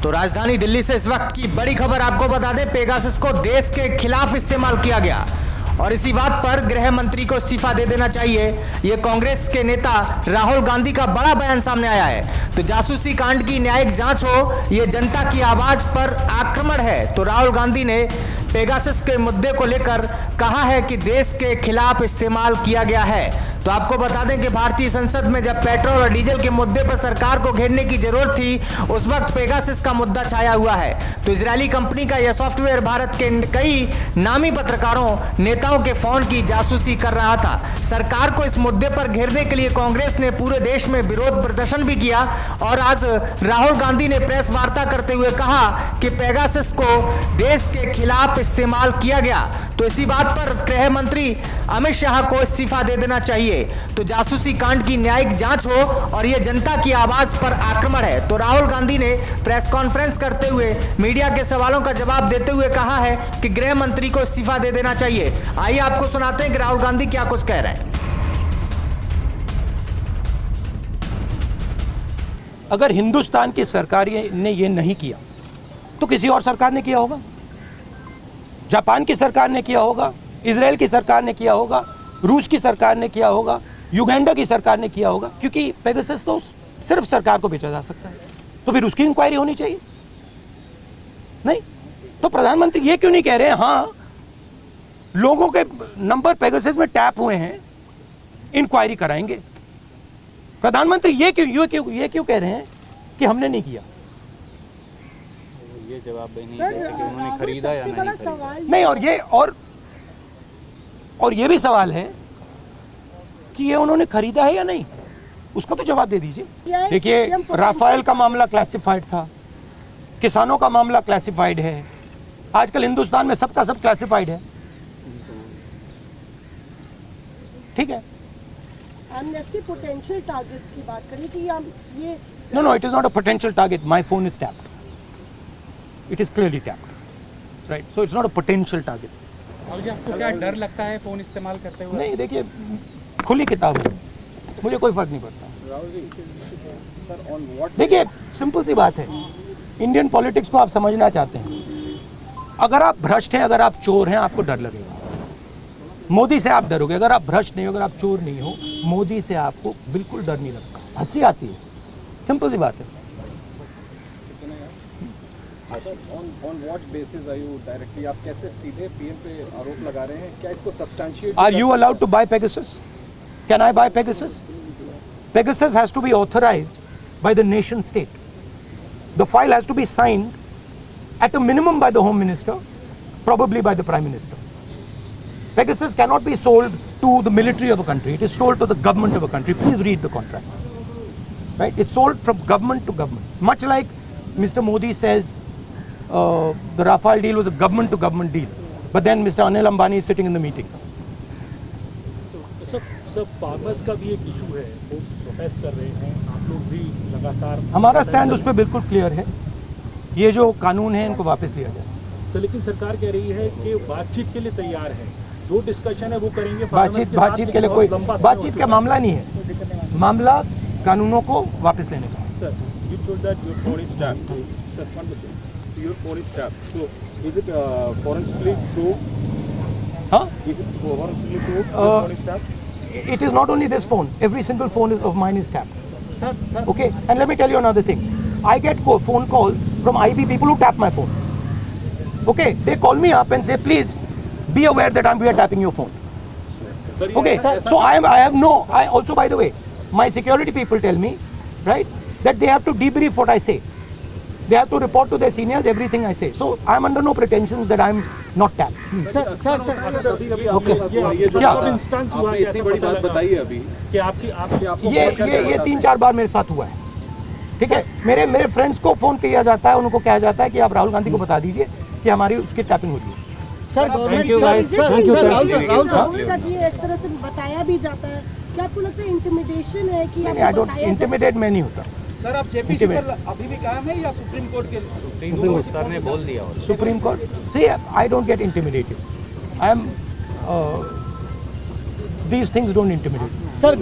तो राजधानी दिल्ली से इस वक्त की बड़ी खबर आपको बता दें, पेगासस को देश के खिलाफ इस्तेमाल किया गया और इसी बात पर गृह मंत्री को इस्तीफा दे देना चाहिए। ये कांग्रेस के नेता राहुल गांधी का बड़ा बयान सामने आया है। तो जासूसी कांड की न्यायिक जांच हो, ये जनता की आवाज पर आक्रमण है। तो राहुल गांधी ने पेगासस के मुद्दे को लेकर कहा है कि देश के खिलाफ इस्तेमाल किया गया है। तो आपको बता दें कि भारतीय संसद में जब पेट्रोल और डीजल के मुद्दे पर सरकार को घेरने की जरूरत थी, उस वक्त पेगासस का मुद्दा छाया हुआ है। तो इजरायली कंपनी का यह सॉफ्टवेयर भारत के कई नामी पत्रकारों, नेताओं के फोन की जासूसी कर रहा था। सरकार को इस मुद्दे पर घेरने के लिए कांग्रेस ने पूरे देश में विरोध प्रदर्शन भी किया और आज राहुल गांधी ने प्रेस वार्ता करते हुए कहा कि पेगासस को देश के खिलाफ इस्तेमाल किया गया। तो इसी बात पर गृह मंत्री अमित शाह को इस्तीफा दे देना चाहिए। तो जासूसी कांड की न्यायिक जांच हो और यह जनता की आवाज पर आक्रमण है। तो राहुल गांधी ने प्रेस कॉन्फ्रेंस करते हुए मीडिया के सवालों का जवाब देते हुए कहा है कि गृह मंत्री को इस्तीफा दे देना चाहिए। आइए आपको सुनाते हैं कि राहुल गांधी क्या कुछ कह रहे हैं। अगर हिंदुस्तान की सरकार ने ये नहीं किया तो किसी और सरकार ने किया होगा, जापान की सरकार ने किया होगा, इजराइल की सरकार ने किया होगा, रूस की सरकार ने किया होगा, युगांडा की सरकार ने किया होगा, क्योंकि पेगासस को सिर्फ सरकार को बेचा जा सकता है। तो फिर उसकी इंक्वायरी होनी चाहिए। नहीं तो प्रधानमंत्री ये क्यों नहीं कह रहे हैं हाँ लोगों के नंबर पेगासस में टैप हुए हैं, इंक्वायरी कराएंगे। प्रधानमंत्री ये क्यों कह रहे हैं कि हमने नहीं किया? ये जवाब नहीं देते कि उन्होंने खरीदा या नहीं खरीदा। नहीं, और ये भी सवाल है कि ये उन्होंने खरीदा है या नहीं, उसका तो जवाब दे दीजिए। देखिए, राफेल का मामला क्लासिफाइड था, किसानों का मामला क्लासिफाइड है, आजकल हिंदुस्तान में सबका सब क्लासिफाइड है। ठीक है, एमनेस्टी पोटेंशियल टारगेट्स की बात करें कि हम ये No, it is not a potential target. My phone is tapped. It is clearly tapped. Right. So it's not a potential target. आपको क्या डर लगता है फोन इस्तेमाल करते हुए? नहीं, देखिए, खुली किताब है, मुझे कोई फर्क नहीं पड़ता। देखिए, सिंपल सी बात है, इंडियन पॉलिटिक्स को आप समझना चाहते हैं, अगर आप भ्रष्ट हैं, अगर आप चोर हैं, आपको डर लगेगा। मोदी से आप डरोगे। अगर आप भ्रष्ट नहीं हो, अगर आप चोर नहीं हो, मोदी से आपको बिल्कुल डर नहीं लगता, हंसी आती है। सिंपल सी बात है। On what basis are you directly, आप कैसे सीधे पीएम पे आरोप लगा रहे हैं? क्या इसको substantiate? Are you allowed to buy Pegasus? Can I buy Pegasus? Pegasus has to be authorized by the nation state. The file has to be signed at a minimum by the Home Minister, probably by the Prime Minister. Pegasus cannot be sold to the military of a country. It is sold to the government of a country. Please read the contract. Right? It's sold from government to government. Much like Mr. Modi says the Rafale deal was a government to government deal. But then Mr. Anil Ambani is sitting in the meetings. सब farmers का भी एक issue है, वो protest कर रहे हैं, आप लोग भी लगातार। हमारा स्टैंड उस पर बिल्कुल क्लियर है, ये जो कानून है इनको वापस लिया जाए। सर, लेकिन सरकार कह रही है कि बातचीत के लिए तैयार है, जो डिस्कशन है वो करेंगे। बातचीत के लिए कोई बातचीत का मामला नहीं है, मामला कानूनों को वापस लेने का। Sir, you told that your phone is tapped. Sir, one second. So your phone is tapped. So is it forensically proved? Huh? Is it forensically proved? Your phone is tapped? It is not only this phone. Every single phone of mine is tapped. Sir, Okay, and let me tell you another thing. I get phone calls from IB people who tap my phone. Okay, they call me up and say, please be aware that we are tapping your phone. sir, Okay, so I also, by the way, my security people tell me, right, that they have to debrief what I say. They have to report to their seniors everything I say. So I am under no pretensions that I am not tapped. Instance हुआ है, इतनी बड़ी बात बताइए अभी कि आपकी ये 3-4 बार मेरे साथ हुआ है। ठीक है, मेरे फ्रेंड्स को फोन किया जाता है, उनको कहा जाता है कि आप राहुल गांधी को बता दीजिए कि हमारी उसकी टैपिंग होती है। Sir, Thank you guys. Thank you. Rahul का जी इस तरह से बताया भी जाता है, क्या आपको लगता है इंटिमिडेशन है कि आई डोंट इंटिमिडेट, मैं नहीं होता। सर, आप जेपीसी पर अभी भी कायम है या सुप्रीम कोर्ट के? सुप्रीम कोर्ट ने बोल दिया। Supreme court, see, I don't get intimidated. I am these things don't intimidate me.